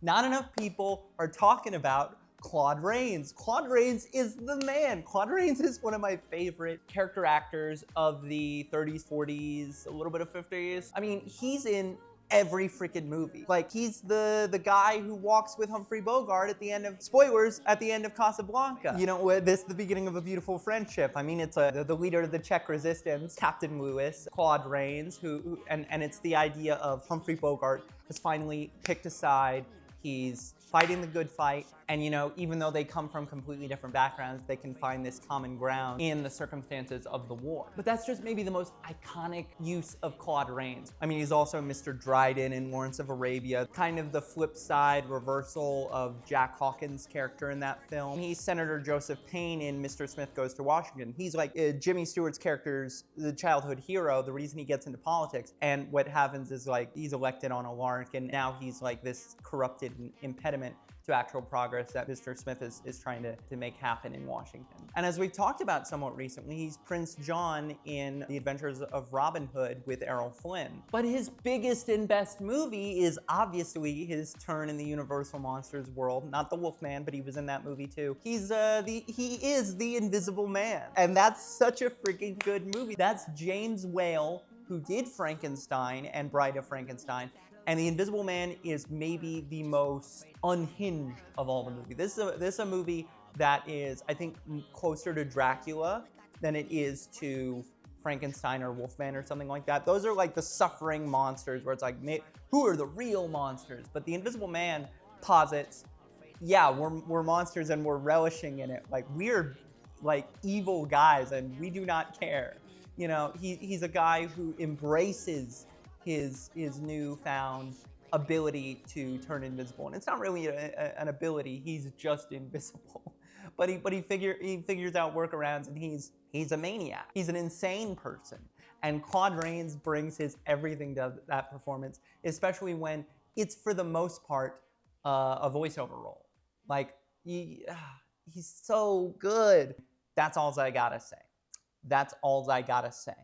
Not enough people are talking about Claude Rains. Claude Rains is the man. Claude Rains is one of my favorite character actors of the 30s, 40s, a little bit of 50s. I mean, he's in every freaking movie. Like, he's the guy who walks with Humphrey Bogart at the end of, spoilers, at the end of Casablanca. You know, this is the beginning of a beautiful friendship. I mean, it's the leader of the Czech resistance, Captain Lewis, Claude Rains, and it's the idea of Humphrey Bogart has finally picked a side. He's fighting the good fight, and you know, even though they come from completely different backgrounds, they can find this common ground in the circumstances of the war. But that's just maybe the most iconic use of Claude Rains. I mean, he's also Mr. Dryden in Lawrence of Arabia, kind of the flip side reversal of Jack Hawkins' character in that film. He's Senator Joseph Payne in Mr. Smith Goes to Washington. He's like Jimmy Stewart's character's the childhood hero, the reason he gets into politics. And what happens is, like, he's elected on a lark, and now he's like this corrupted impediment to actual progress that Mr. Smith is trying to make happen in Washington. And as we've talked about somewhat recently, he's Prince John in The Adventures of Robin Hood with Errol Flynn. But his biggest and best movie is obviously his turn in the Universal Monsters world. Not the Wolfman, but he was in that movie too. He is the Invisible Man. And that's such a freaking good movie. That's James Whale, who did Frankenstein and Bride of Frankenstein. And The Invisible Man is maybe the most unhinged of all the movies. This is a movie that is, I think, closer to Dracula than it is to Frankenstein or Wolfman or something like that. Those are like the suffering monsters where it's like, who are the real monsters? But The Invisible Man posits, yeah, we're monsters and we're relishing in it. Like, we're like evil guys and we do not care. You know, he's a guy who embraces his newfound ability to turn invisible, and it's not really an ability. He's just invisible, but he figures out workarounds, and he's a maniac. He's an insane person, and Claude Rains brings his everything to that performance, especially when it's for the most part a voiceover role. Like, he's so good. That's all I gotta say. That's all I gotta say.